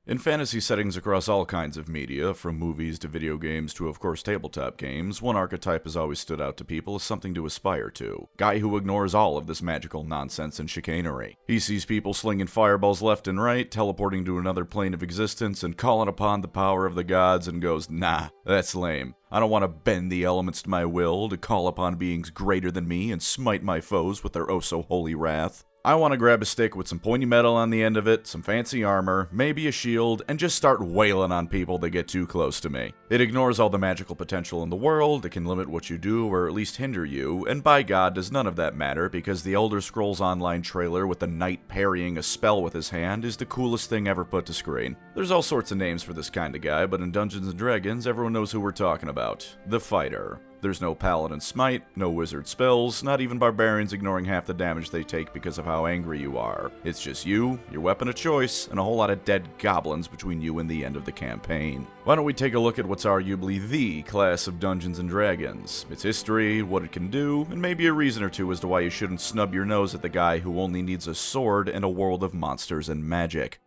In fantasy settings across all kinds of media, from movies to video games to of course tabletop games, one archetype has always stood out to people as something to aspire to. Guy who ignores all of this magical nonsense and chicanery. He sees people slinging fireballs left and right, teleporting to another plane of existence, and calling upon the power of the gods and goes, nah, that's lame. I don't want to bend the elements to my will, to call upon beings greater than me and smite my foes with their oh-so-holy wrath. I want to grab a stick with some pointy metal on the end of it, some fancy armor, maybe a shield, and just start wailing on people that get too close to me. It ignores all the magical potential in the world, it can limit what you do or at least hinder you, and by God does none of that matter because the Elder Scrolls Online trailer with the knight parrying a spell with his hand is the coolest thing ever put to screen. There's all sorts of names for this kind of guy, but in Dungeons & Dragons everyone knows who we're talking about. The Fighter. There's no Paladin Smite, no Wizard spells, not even Barbarians ignoring half the damage they take because of how angry you are. It's just you, your weapon of choice, and a whole lot of dead goblins between you and the end of the campaign. Why don't we take a look at what's arguably the class of Dungeons & Dragons, its history, what it can do, and maybe a reason or two as to why you shouldn't snub your nose at the guy who only needs a sword in a world of monsters and magic.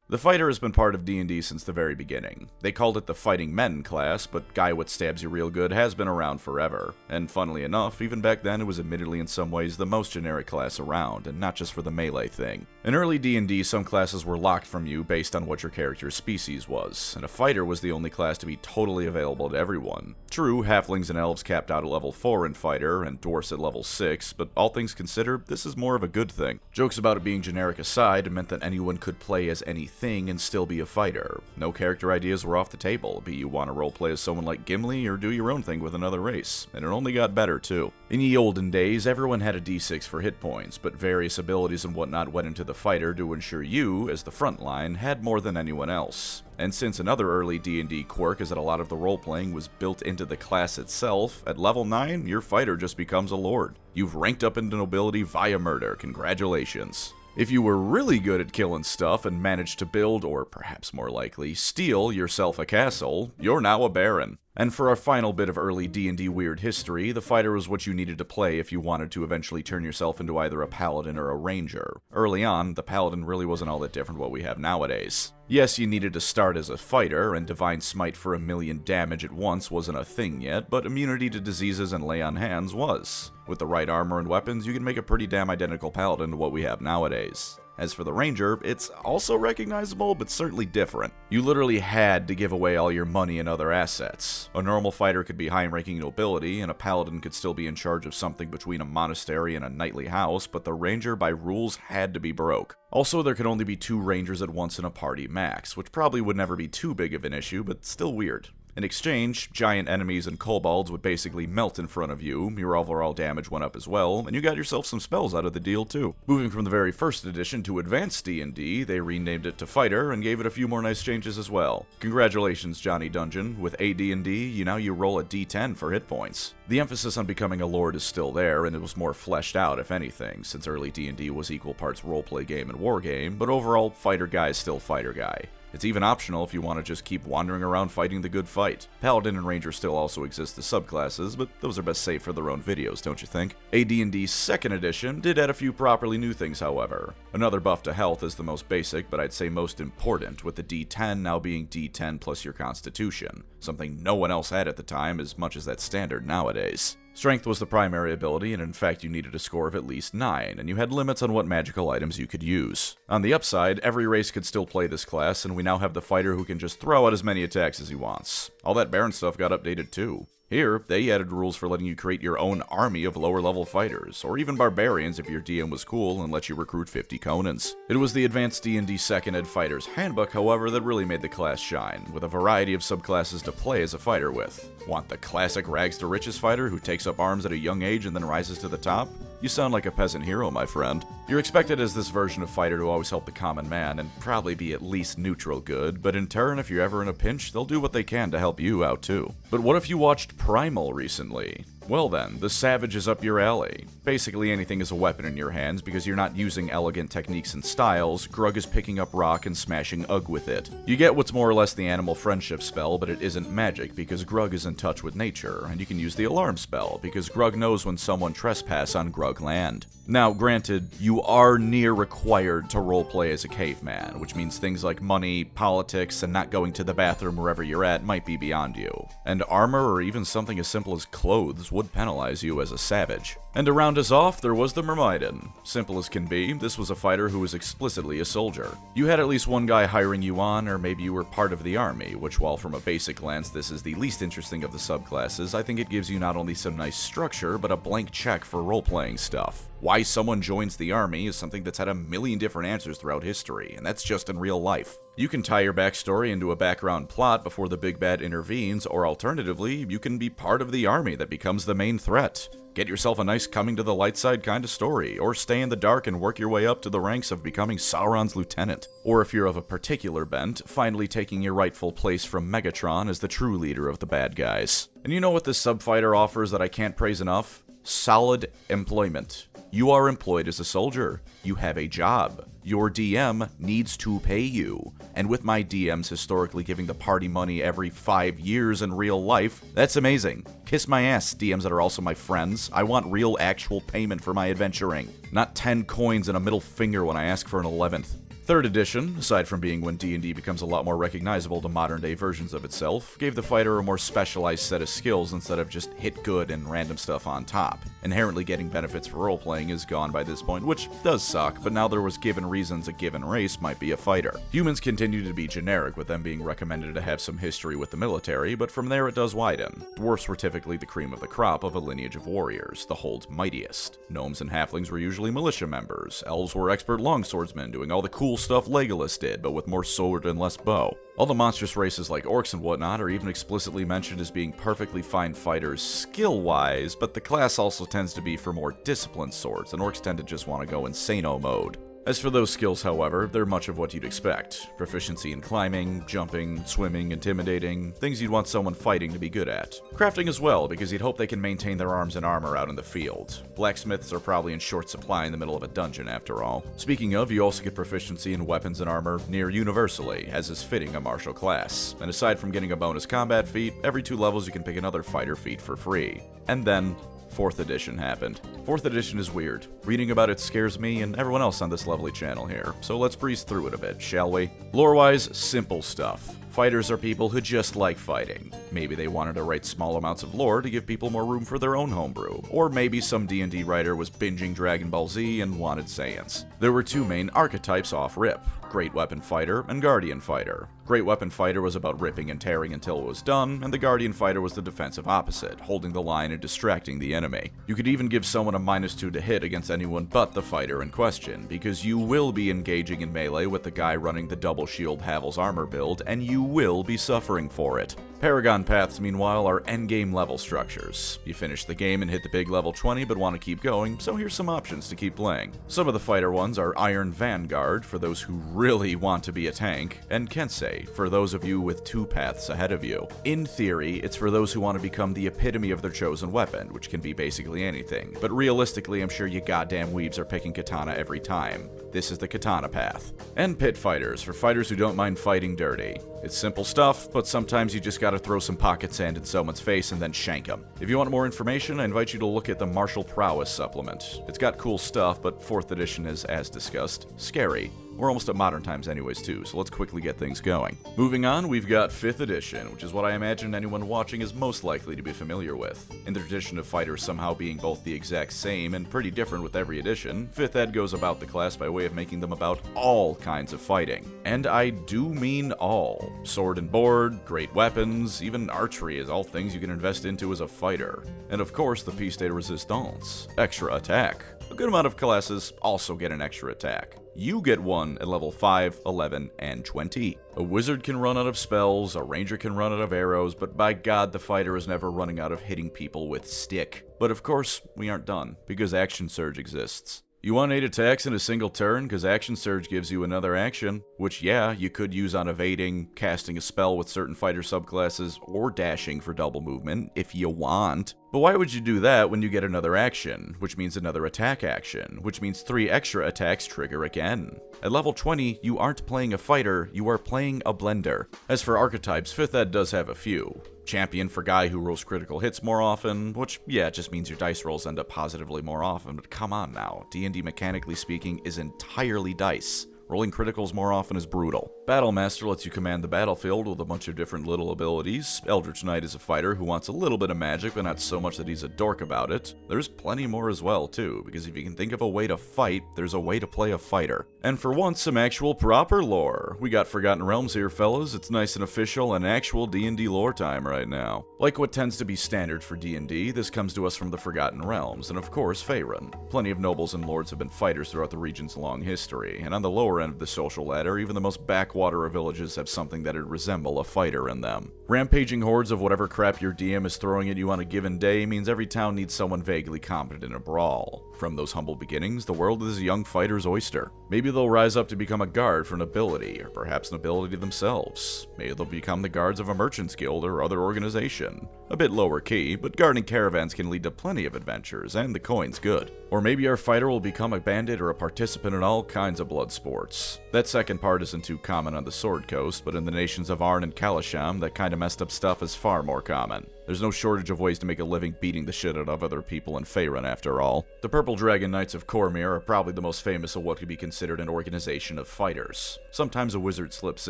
The Fighter has been part of D&D since the very beginning. They called it the Fighting Men class, but Guy What Stabs You Real Good has been around forever. And funnily enough, even back then it was admittedly in some ways the most generic class around, and not just for the melee thing. In early D&D, some classes were locked from you based on what your character's species was, and a Fighter was the only class to be totally available to everyone. True, halflings and elves capped out at level 4 in Fighter, and dwarfs at level 6, but all things considered, this is more of a good thing. Jokes about it being generic aside, it meant that anyone could play as anything and still be a fighter. No character ideas were off the table, be you want to roleplay as someone like Gimli or do your own thing with another race, and it only got better too. In the olden days, everyone had a d6 for hit points, but various abilities and whatnot went into the fighter to ensure you, as the front line, had more than anyone else. And since another early D&D quirk is that a lot of the role-playing was built into the class itself, at level 9, your fighter just becomes a lord. You've ranked up into nobility via murder, congratulations. If you were really good at killing stuff and managed to build, or perhaps more likely, steal yourself a castle, you're now a baron. And for our final bit of early D&D weird history, the fighter was what you needed to play if you wanted to eventually turn yourself into either a paladin or a ranger. Early on, the paladin really wasn't all that different what we have nowadays. Yes, you needed to start as a fighter, and Divine Smite for 1,000,000 damage at once wasn't a thing yet, but immunity to diseases and lay on hands was. With the right armor and weapons, you can make a pretty damn identical paladin to what we have nowadays. As for the ranger, it's also recognizable, but certainly different. You literally had to give away all your money and other assets. A normal fighter could be high-ranking nobility, and a paladin could still be in charge of something between a monastery and a knightly house, but the ranger by rules had to be broke. Also, there could only be 2 rangers at once in a party max, which probably would never be too big of an issue, but still weird. In exchange, giant enemies and kobolds would basically melt in front of you, your overall damage went up as well, and you got yourself some spells out of the deal too. Moving from the very first edition to Advanced D&D, they renamed it to Fighter and gave it a few more nice changes as well. Congratulations, Johnny Dungeon. With AD&D, you roll a d10 for hit points. The emphasis on becoming a lord is still there, and it was more fleshed out if anything, since early D&D was equal parts roleplay game and war game, but overall, Fighter Guy is still Fighter Guy. It's even optional if you want to just keep wandering around fighting the good fight. Paladin and Ranger still also exist as subclasses, but those are best saved for their own videos, don't you think? AD&D's 2nd edition did add a few properly new things, however. Another buff to health is the most basic, but I'd say most important, with the D10 now being D10 plus your constitution, something no one else had at the time as much as that's standard nowadays. Strength was the primary ability, and in fact you needed a score of at least 9, and you had limits on what magical items you could use. On the upside, every race could still play this class, and we now have the fighter who can just throw out as many attacks as he wants. All that Baron stuff got updated too. Here, they added rules for letting you create your own army of lower-level fighters, or even barbarians if your DM was cool and let you recruit 50 Conans. It was the Advanced D&D 2nd Ed Fighter's Handbook, however, that really made the class shine, with a variety of subclasses to play as a fighter with. Want the classic rags-to-riches fighter who takes up arms at a young age and then rises to the top? You sound like a peasant hero, my friend. You're expected as this version of fighter to always help the common man and probably be at least neutral good, but in turn, if you're ever in a pinch, they'll do what they can to help you out too. But what if you watched Primal recently? Well then, the Savage is up your alley. Basically anything is a weapon in your hands because you're not using elegant techniques and styles, Grug is picking up rock and smashing Ugg with it. You get what's more or less the animal friendship spell, but it isn't magic because Grug is in touch with nature, and you can use the alarm spell because Grug knows when someone trespass on Grug land. Now, granted, you are near required to roleplay as a caveman, which means things like money, politics, and not going to the bathroom wherever you're at might be beyond you. And armor or even something as simple as clothes would penalize you as a savage. And to round us off, there was the Myrmidon. Simple as can be, this was a fighter who was explicitly a soldier. You had at least one guy hiring you on, or maybe you were part of the army, which while from a basic glance this is the least interesting of the subclasses, I think it gives you not only some nice structure, but a blank check for role-playing stuff. Why someone joins the army is something that's had a million different answers throughout history, and that's just in real life. You can tie your backstory into a background plot before the big bad intervenes, or alternatively, you can be part of the army that becomes the main threat. Get yourself a nice coming to the light side kind of story, or stay in the dark and work your way up to the ranks of becoming Sauron's lieutenant. Or if you're of a particular bent, finally taking your rightful place from Megatron as the true leader of the bad guys. And you know what this subfighter offers that I can't praise enough? Solid employment. You are employed as a soldier. You have a job. Your DM needs to pay you. And with my DMs historically giving the party money every 5 years in real life, that's amazing. Kiss my ass, DMs that are also my friends. I want real actual payment for my adventuring. Not 10 coins and a middle finger when I ask for an 11th. 3rd edition, aside from being when D&D becomes a lot more recognizable to modern-day versions of itself, gave the fighter a more specialized set of skills instead of just hit good and random stuff on top. Inherently getting benefits for role-playing is gone by this point, which does suck, but now there was given reasons a given race might be a fighter. Humans continue to be generic, with them being recommended to have some history with the military, but from there it does widen. Dwarfs were typically the cream of the crop of a lineage of warriors, the Hold's mightiest. Gnomes and halflings were usually militia members. Elves were expert longswordsmen, doing all the cool stuff Legolas did, but with more sword and less bow. All the monstrous races like orcs and whatnot are even explicitly mentioned as being perfectly fine fighters skill-wise, but the class also tends to be for more disciplined sorts, and orcs tend to just want to go insano mode. As for those skills, however, they're much of what you'd expect. Proficiency in climbing, jumping, swimming, intimidating, things you'd want someone fighting to be good at. Crafting as well, because you'd hope they can maintain their arms and armor out in the field. Blacksmiths are probably in short supply in the middle of a dungeon, after all. Speaking of, you also get proficiency in weapons and armor near universally, as is fitting a martial class. And aside from getting a bonus combat feat, every 2 levels you can pick another fighter feat for free. And then 4th edition happened. 4th edition is weird. Reading about it scares me and everyone else on this lovely channel here, so let's breeze through it a bit, shall we? Lore-wise, simple stuff. Fighters are people who just like fighting. Maybe they wanted to write small amounts of lore to give people more room for their own homebrew, or maybe some D&D writer was binging Dragon Ball Z and wanted Saiyans. There were 2 main archetypes off-rip: Great Weapon Fighter and Guardian Fighter. Great Weapon Fighter was about ripping and tearing until it was done, and the Guardian Fighter was the defensive opposite, holding the line and distracting the enemy. You could even give someone a -2 to hit against anyone but the fighter in question, because you will be engaging in melee with the guy running the double shield Havel's armor build, and you will be suffering for it. Paragon paths, meanwhile, are endgame level structures. You finish the game and hit the big level 20 but want to keep going, so here's some options to keep playing. Some of the fighter ones are Iron Vanguard, for those who really want to be a tank, and Kensei, for those of you with 2 paths ahead of you. In theory, it's for those who want to become the epitome of their chosen weapon, which can be basically anything, but realistically I'm sure you goddamn weebs are picking katana every time. This is the katana path. And pit fighters, for fighters who don't mind fighting dirty. It's simple stuff, but sometimes you just gotta throw some pocket sand in someone's face and then shank them. If you want more information, I invite you to look at the Martial Prowess supplement. It's got cool stuff, but 4th edition is, as discussed, scary. We're almost at modern times anyways too, so let's quickly get things going. Moving on, we've got 5th edition, which is what I imagine anyone watching is most likely to be familiar with. In the tradition of fighters somehow being both the exact same and pretty different with every edition, 5th ed goes about the class by way of making them about all kinds of fighting. And I do mean all. Sword and board, great weapons, even archery is all things you can invest into as a fighter. And of course the piece de resistance, extra attack. A good amount of classes also get an extra attack. You get one at level 5, 11, and 20. A wizard can run out of spells, a ranger can run out of arrows, but by God, the fighter is never running out of hitting people with stick. But of course, we aren't done, because Action Surge exists. You want 8 attacks in a single turn because Action Surge gives you another action, which yeah, you could use on evading, casting a spell with certain fighter subclasses, or dashing for double movement, if you want. But why would you do that when you get another action, which means another attack action, which means 3 extra attacks trigger again? At level 20, you aren't playing a fighter, you are playing a blender. As for archetypes, 5th Ed does have a few. Champion for guy who rolls critical hits more often, which, yeah, it just means your dice rolls end up positively more often, but come on now, D&D mechanically speaking is entirely dice. Rolling criticals more often is brutal. Battlemaster lets you command the battlefield with a bunch of different little abilities. Eldritch Knight is a fighter who wants a little bit of magic, but not so much that he's a dork about it. There's plenty more as well, too, because if you can think of a way to fight, there's a way to play a fighter. And for once, some actual proper lore. We got Forgotten Realms here, fellas. It's nice and official and actual D&D lore time right now. Like what tends to be standard for D&D, this comes to us from the Forgotten Realms, and of course, Faerun. Plenty of nobles and lords have been fighters throughout the region's long history, and on the lower end of the social ladder, even the most backwater of villages have something that'd resemble a fighter in them. Rampaging hordes of whatever crap your DM is throwing at you on a given day means every town needs someone vaguely competent in a brawl. From those humble beginnings, the world is a young fighter's oyster. Maybe they'll rise up to become a guard for nobility, or perhaps nobility themselves. Maybe they'll become the guards of a merchant's guild or other organization. A bit lower key, but guarding caravans can lead to plenty of adventures, and the coin's good. Or maybe our fighter will become a bandit or a participant in all kinds of blood sports. That second part isn't too common on the Sword Coast, but in the nations of Arn and Kalasham, that kind of messed up stuff is far more common. There's no shortage of ways to make a living beating the shit out of other people in Faerun, after all. The Purple Dragon Knights of Cormyr are probably the most famous of what could be considered an organization of fighters. Sometimes a wizard slips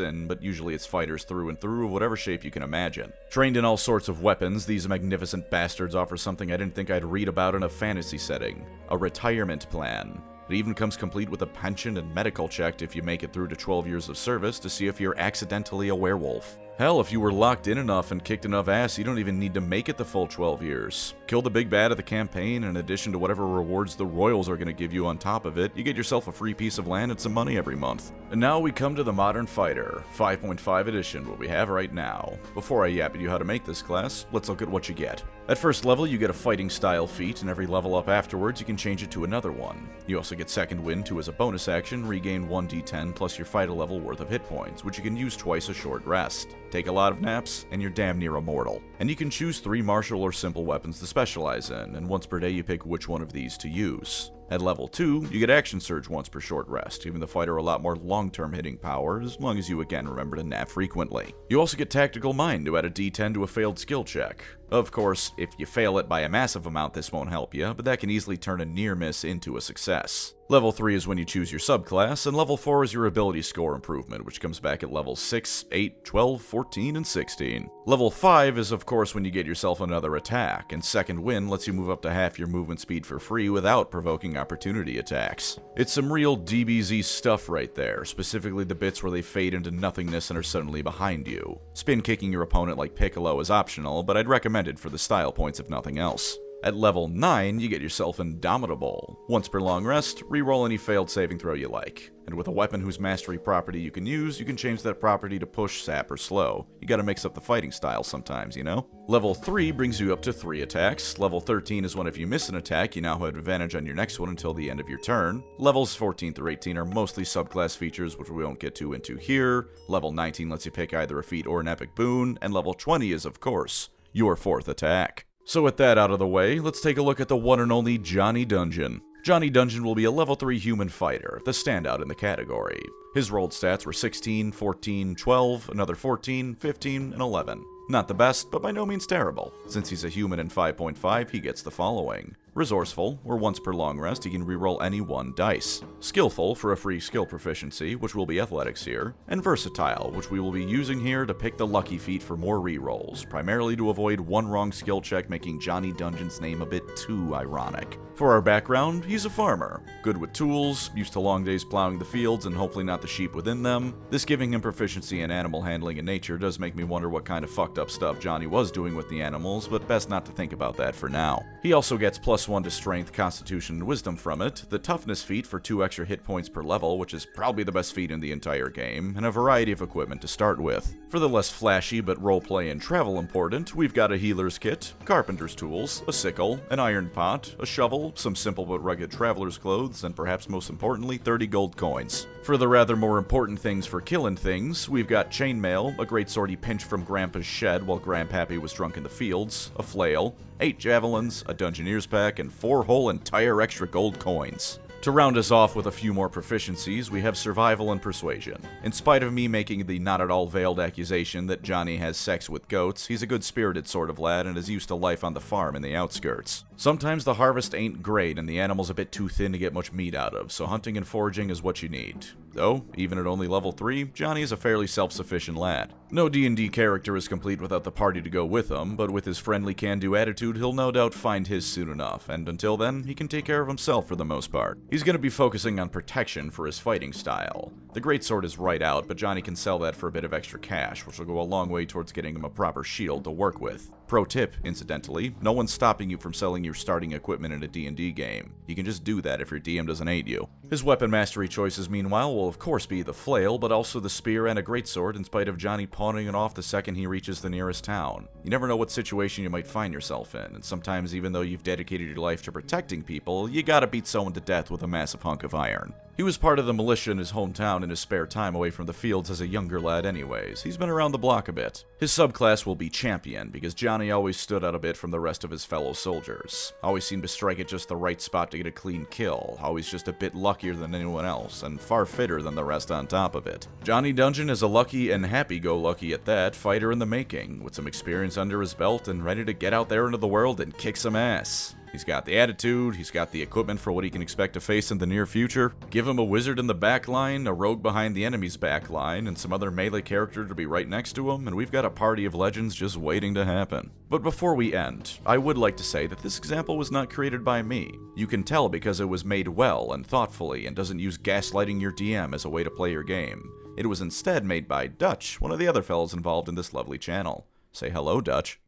in, but usually it's fighters through and through of whatever shape you can imagine. Trained in all sorts of weapons, these magnificent bastards offer something I didn't think I'd read about in a fantasy setting: a retirement plan. It even comes complete with a pension and medical check if you make it through to 12 years of service to see if you're accidentally a werewolf. Hell, if you were locked in enough and kicked enough ass, you don't even need to make it the full 12 years. Kill the big bad of the campaign, and in addition to whatever rewards the royals are going to give you on top of it, you get yourself a free piece of land and some money every month. And now we come to the Modern Fighter, 5.5 edition, what we have right now. Before I yap at you how to make this class, let's look at what you get. At first level, you get a fighting style feat, and every level up afterwards, you can change it to another one. You also get Second Wind to, as a bonus action, regain 1d10 plus your fighter level worth of hit points, which you can use twice a short rest. Take a lot of naps, and you're damn near immortal. And you can choose 3 martial or simple weapons to specialize in, and once per day you pick which one of these to use. At level 2, you get Action Surge once per short rest, giving the fighter a lot more long-term hitting power, as long as you again remember to nap frequently. You also get Tactical Mind to add a d10 to a failed skill check. Of course, if you fail it by a massive amount, this won't help you, but that can easily turn a near miss into a success. Level 3 is when you choose your subclass, and level 4 is your ability score improvement, which comes back at levels 6, 8, 12, 14, and 16. Level 5 is of course when you get yourself another attack, and Second Wind lets you move up to half your movement speed for free without provoking opportunity attacks. It's some real DBZ stuff right there, specifically the bits where they fade into nothingness and are suddenly behind you. Spin kicking your opponent like Piccolo is optional, but I'd recommend it for the style points if nothing else. At level 9, you get yourself Indomitable. Once per long rest, reroll any failed saving throw you like. And with a weapon whose mastery property you can use, you can change that property to push, sap, or slow. You gotta mix up the fighting style sometimes, you know? Level 3 brings you up to 3 attacks. Level 13 is when if you miss an attack, you now have advantage on your next one until the end of your turn. Levels 14 through 18 are mostly subclass features, which we won't get too into here. Level 19 lets you pick either a feat or an epic boon. And level 20 is, of course, your 4th attack. So with that out of the way, let's take a look at the one and only Johnny Dungeon. Johnny Dungeon will be a level 3 human fighter, the standout in the category. His rolled stats were 16, 14, 12, another 14, 15, and 11. Not the best, but by no means terrible. Since he's a human in 5.5, he gets the following. Resourceful, where once per long rest he can reroll any 1 dice. Skillful, for a free skill proficiency, which will be athletics here. And versatile, which we will be using here to pick the lucky feat for more rerolls, primarily to avoid one wrong skill check making Johnny Dungeon's name a bit too ironic. For our background, he's a farmer. Good with tools, used to long days plowing the fields and hopefully not the sheep within them. This giving him proficiency in animal handling and nature does make me wonder what kind of fucked up stuff Johnny was doing with the animals, but best not to think about that for now. He also gets plus +1 to strength, constitution, and wisdom from it, the toughness feat for 2 extra hit points per level, which is probably the best feat in the entire game, and a variety of equipment to start with. For the less flashy but roleplay and travel important, we've got a healer's kit, carpenter's tools, a sickle, an iron pot, a shovel, some simple but rugged traveler's clothes, and perhaps most importantly, 30 gold coins. For the rather more important things for killing things, we've got chainmail, a greatsword he pinched from Grandpa's shed while Grandpappy was drunk in the fields, a flail, 8 javelins, a Dungeoneer's pack, and 4 whole entire extra gold coins. To round us off with a few more proficiencies, we have survival and persuasion. In spite of me making the not at all veiled accusation that Johnny has sex with goats, he's a good-spirited sort of lad and is used to life on the farm in the outskirts. Sometimes the harvest ain't great and the animal's a bit too thin to get much meat out of, so hunting and foraging is what you need. Though, even at only level 3, Johnny is a fairly self-sufficient lad. No D&D character is complete without the party to go with him, but with his friendly can-do attitude, he'll no doubt find his soon enough, and until then, he can take care of himself for the most part. He's going to be focusing on protection for his fighting style. The greatsword is right out, but Johnny can sell that for a bit of extra cash, which will go a long way towards getting him a proper shield to work with. Pro tip, incidentally, no one's stopping you from selling your starting equipment in a D&D game. You can just do that if your DM doesn't aid you. His weapon mastery choices, meanwhile, will of course be the flail, but also the spear and a greatsword in spite of Johnny pawning it off the second he reaches the nearest town. You never know what situation you might find yourself in, and sometimes even though you've dedicated your life to protecting people, you gotta beat someone to death with a massive hunk of iron. He was part of the militia in his hometown in his spare time away from the fields as a younger lad anyways. He's been around the block a bit. His subclass will be champion, because Johnny always stood out a bit from the rest of his fellow soldiers. Always seemed to strike at just the right spot to get a clean kill, always just a bit luckier than anyone else, and far fitter than the rest on top of it. Johnny Dungeon is a lucky and happy-go-lucky at that fighter in the making, with some experience under his belt and ready to get out there into the world and kick some ass. He's got the attitude, he's got the equipment for what he can expect to face in the near future. Give him a wizard in the back line, a rogue behind the enemy's back line, and some other melee character to be right next to him, and we've got a party of legends just waiting to happen. But before we end, I would like to say that this example was not created by me. You can tell because it was made well and thoughtfully and doesn't use gaslighting your DM as a way to play your game. It was instead made by Dutch, one of the other fellows involved in this lovely channel. Say hello, Dutch.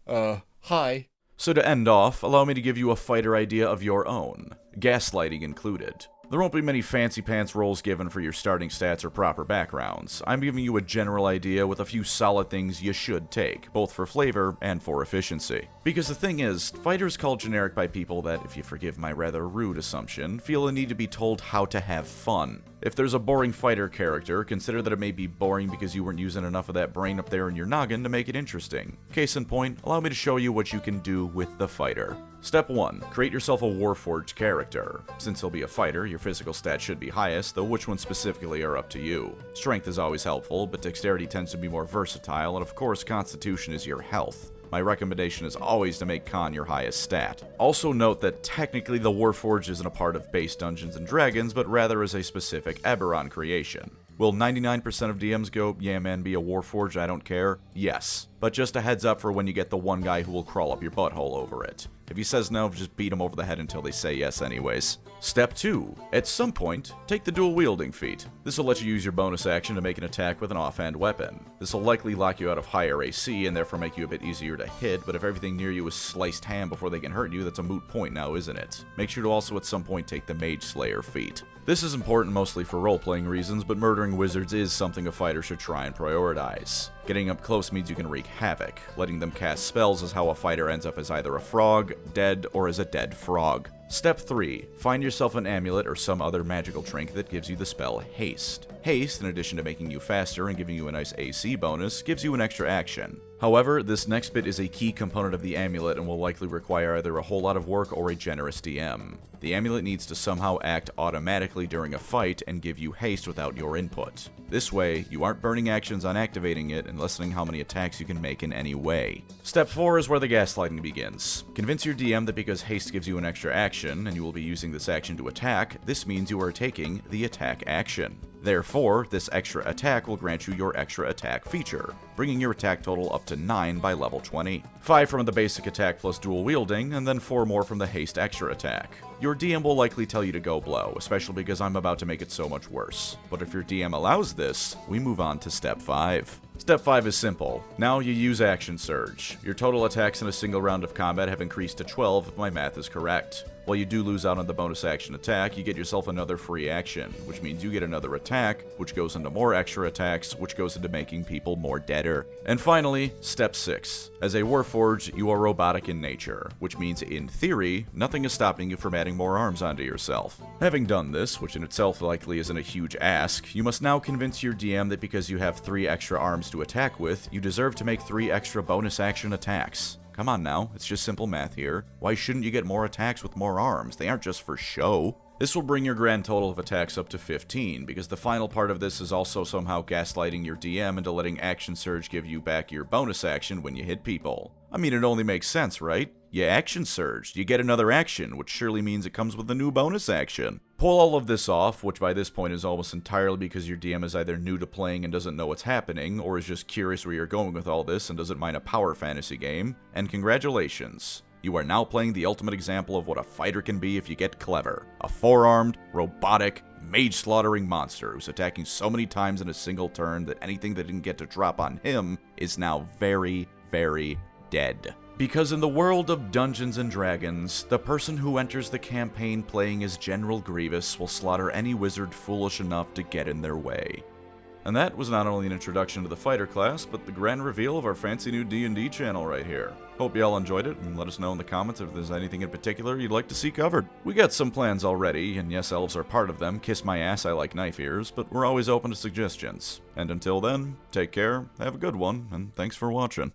Hi. So to end off, allow me to give you a fighter idea of your own, gaslighting included. There won't be many fancy pants rolls given for your starting stats or proper backgrounds. I'm giving you a general idea with a few solid things you should take, both for flavor and for efficiency. Because the thing is, fighters called generic by people that, if you forgive my rather rude assumption, feel a need to be told how to have fun. If there's a boring fighter character, consider that it may be boring because you weren't using enough of that brain up there in your noggin to make it interesting. Case in point, allow me to show you what you can do with the fighter. Step 1. Create yourself a Warforged character. Since he'll be a fighter, your physical stats should be highest, though which ones specifically are up to you. Strength is always helpful, but dexterity tends to be more versatile, and of course constitution is your health. My recommendation is always to make Con your highest stat. Also note that technically the Warforged isn't a part of base Dungeons & Dragons, but rather is a specific Eberron creation. Will 99% of DMs go, yeah man, be a Warforged, I don't care? Yes. But just a heads up for when you get the one guy who will crawl up your butthole over it. If he says no, just beat him over the head until they say yes anyways. Step 2. At some point, take the dual wielding feat. This will let you use your bonus action to make an attack with an offhand weapon. This will likely lock you out of higher AC and therefore make you a bit easier to hit, but if everything near you is sliced ham before they can hurt you, that's a moot point now, isn't it? Make sure to also at some point take the Mage Slayer feat. This is important mostly for role-playing reasons, but murdering wizards is something a fighter should try and prioritize. Getting up close means you can wreak havoc. Letting them cast spells is how a fighter ends up as either a frog, dead, or as a dead frog. Step 3. Find yourself an amulet or some other magical trinket that gives you the spell Haste. Haste, in addition to making you faster and giving you a nice AC bonus, gives you an extra action. However, this next bit is a key component of the amulet and will likely require either a whole lot of work or a generous DM. The amulet needs to somehow act automatically during a fight and give you haste without your input. This way, you aren't burning actions on activating it and lessening how many attacks you can make in any way. Step 4 is where the gaslighting begins. Convince your DM that because haste gives you an extra action, and you will be using this action to attack, this means you are taking the attack action. Therefore, this extra attack will grant you your extra attack feature, bringing your attack total up to 9 by level 20. 5 from the basic attack plus dual wielding, and then 4 more from the haste extra attack. Your DM will likely tell you to go blow, especially because I'm about to make it so much worse. But if your DM allows this, we move on to step 5. Step 5 is simple. Now you use Action Surge. Your total attacks in a single round of combat have increased to 12 if my math is correct. While you do lose out on the bonus action attack, you get yourself another free action, which means you get another attack, which goes into more extra attacks, which goes into making people more deader. And finally, Step 6. As a Warforged, you are robotic in nature, which means in theory, nothing is stopping you from adding more arms onto yourself. Having done this, which in itself likely isn't a huge ask, you must now convince your DM that because you have 3 extra arms to attack with, you deserve to make 3 extra bonus action attacks. Come on now, it's just simple math here. Why shouldn't you get more attacks with more arms? They aren't just for show. This will bring your grand total of attacks up to 15, because the final part of this is also somehow gaslighting your DM into letting Action Surge give you back your bonus action when you hit people. I mean, it only makes sense, right? You Action Surged, you get another action, which surely means it comes with a new bonus action. Pull all of this off, which by this point is almost entirely because your DM is either new to playing and doesn't know what's happening, or is just curious where you're going with all this and doesn't mind a power fantasy game, and congratulations. You are now playing the ultimate example of what a fighter can be if you get clever. A 4-armed, robotic, mage-slaughtering monster who's attacking so many times in a single turn that anything that didn't get to drop on him is now very, very dead. Because in the world of Dungeons & Dragons, the person who enters the campaign playing as General Grievous will slaughter any wizard foolish enough to get in their way. And that was not only an introduction to the fighter class, but the grand reveal of our fancy new D&D channel right here. Hope you all enjoyed it, and let us know in the comments if there's anything in particular you'd like to see covered. We got some plans already, and yes, elves are part of them. Kiss my ass, I like knife ears, but we're always open to suggestions. And until then, take care, have a good one, and thanks for watching.